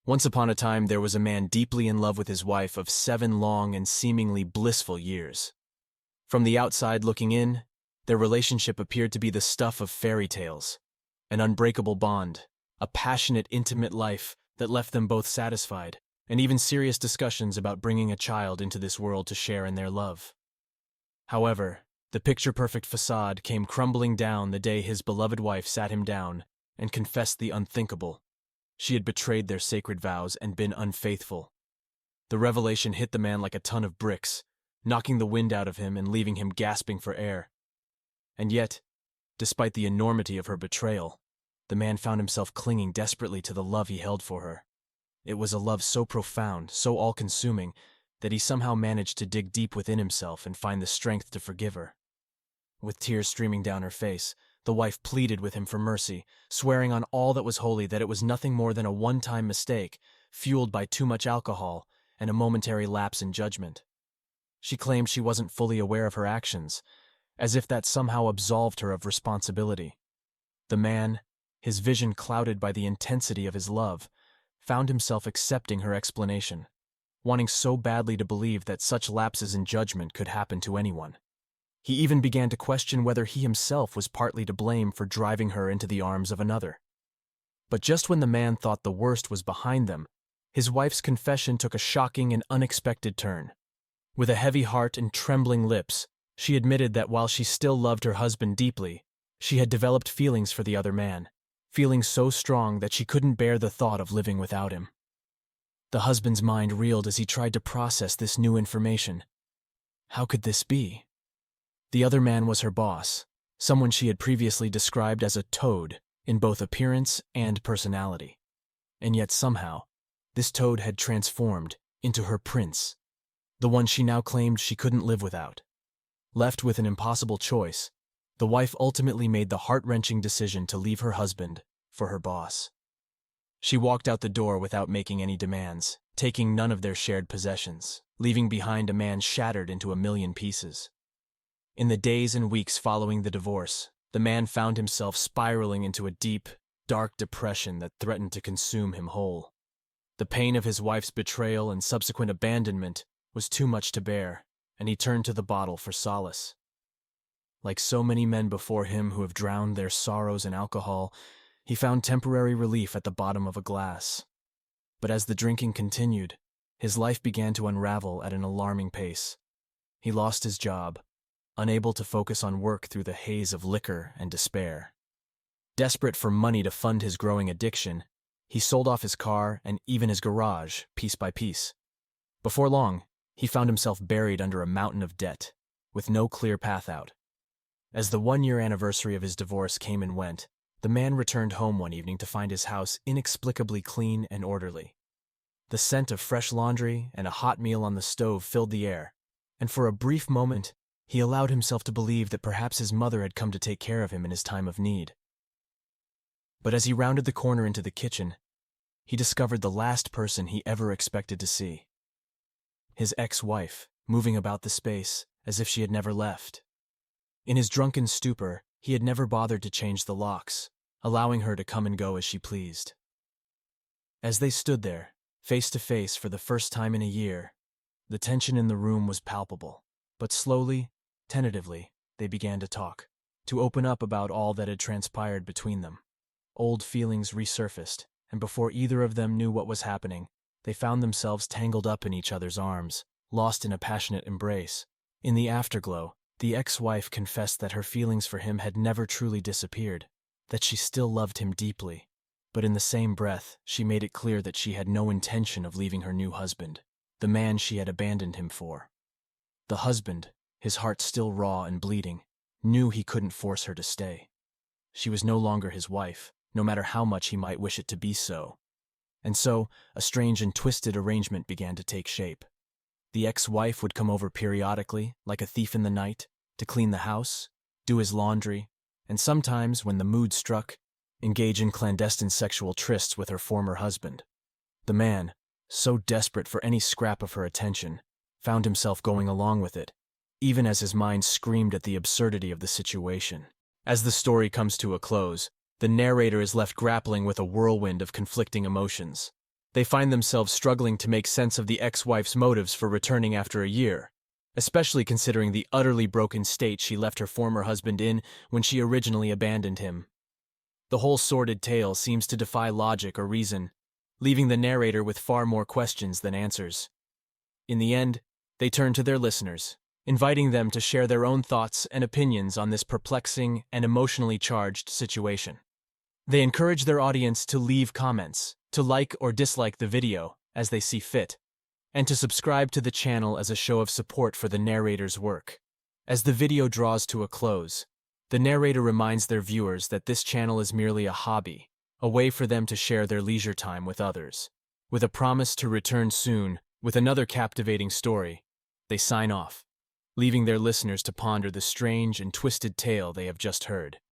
Once upon a time, there was a man deeply in love with his wife of 7 long and seemingly blissful years. From the outside looking in, their relationship appeared to be the stuff of fairy tales, an unbreakable bond, a passionate, intimate life that left them both satisfied, and even serious discussions about bringing a child into this world to share in their love. However, the picture-perfect facade came crumbling down the day his beloved wife sat him down and confessed the unthinkable. She had betrayed their sacred vows and been unfaithful. The revelation hit the man like a ton of bricks, knocking the wind out of him and leaving him gasping for air. And yet, despite the enormity of her betrayal, the man found himself clinging desperately to the love he held for her. It was a love so profound, so all-consuming, that he somehow managed to dig deep within himself and find the strength to forgive her. With tears streaming down her face, the wife pleaded with him for mercy, swearing on all that was holy that it was nothing more than a one-time mistake, fueled by too much alcohol and a momentary lapse in judgment. She claimed she wasn't fully aware of her actions, as if that somehow absolved her of responsibility. The man, his vision clouded by the intensity of his love, found himself accepting her explanation, wanting so badly to believe that such lapses in judgment could happen to anyone. He even began to question whether he himself was partly to blame for driving her into the arms of another. But just when the man thought the worst was behind them, his wife's confession took a shocking and unexpected turn. With a heavy heart and trembling lips, she admitted that while she still loved her husband deeply, she had developed feelings for the other man, feelings so strong that she couldn't bear the thought of living without him. The husband's mind reeled as he tried to process this new information. How could this be? The other man was her boss, someone she had previously described as a toad in both appearance and personality. And yet somehow, this toad had transformed into her prince, the one she now claimed she couldn't live without. Left with an impossible choice, the wife ultimately made the heart-wrenching decision to leave her husband for her boss. She walked out the door without making any demands, taking none of their shared possessions, leaving behind a man shattered into a million pieces. In the days and weeks following the divorce, the man found himself spiraling into a deep, dark depression that threatened to consume him whole. The pain of his wife's betrayal and subsequent abandonment was too much to bear, and he turned to the bottle for solace. Like so many men before him who have drowned their sorrows in alcohol, he found temporary relief at the bottom of a glass. But as the drinking continued, his life began to unravel at an alarming pace. He lost his job, unable to focus on work through the haze of liquor and despair. Desperate for money to fund his growing addiction, he sold off his car and even his garage, piece by piece. Before long, he found himself buried under a mountain of debt, with no clear path out. As the 1-year anniversary of his divorce came and went, the man returned home one evening to find his house inexplicably clean and orderly. The scent of fresh laundry and a hot meal on the stove filled the air, and for a brief moment, he allowed himself to believe that perhaps his mother had come to take care of him in his time of need. But as he rounded the corner into the kitchen, he discovered the last person he ever expected to see. His ex-wife, moving about the space as if she had never left. In his drunken stupor, he had never bothered to change the locks, allowing her to come and go as she pleased. As they stood there, face to face for the first time in a year, the tension in the room was palpable, but slowly, tentatively, they began to talk, to open up about all that had transpired between them. Old feelings resurfaced, and before either of them knew what was happening, they found themselves tangled up in each other's arms, lost in a passionate embrace. In the afterglow, the ex-wife confessed that her feelings for him had never truly disappeared, that she still loved him deeply, but in the same breath, she made it clear that she had no intention of leaving her new husband, the man she had abandoned him for. The husband, his heart still raw and bleeding, knew he couldn't force her to stay. She was no longer his wife, no matter how much he might wish it to be so. And so, a strange and twisted arrangement began to take shape. The ex-wife would come over periodically, like a thief in the night, to clean the house, do his laundry, and sometimes, when the mood struck, engage in clandestine sexual trysts with her former husband. The man, so desperate for any scrap of her attention, found himself going along with it, even as his mind screamed at the absurdity of the situation. As the story comes to a close, the narrator is left grappling with a whirlwind of conflicting emotions. They find themselves struggling to make sense of the ex-wife's motives for returning after a year, especially considering the utterly broken state she left her former husband in when she originally abandoned him. The whole sordid tale seems to defy logic or reason, leaving the narrator with far more questions than answers. In the end, they turn to their listeners, inviting them to share their own thoughts and opinions on this perplexing and emotionally charged situation. They encourage their audience to leave comments, to like or dislike the video as they see fit, and to subscribe to the channel as a show of support for the narrator's work. As the video draws to a close, the narrator reminds their viewers that this channel is merely a hobby, a way for them to share their leisure time with others. With a promise to return soon with another captivating story, they sign off, leaving their listeners to ponder the strange and twisted tale they have just heard.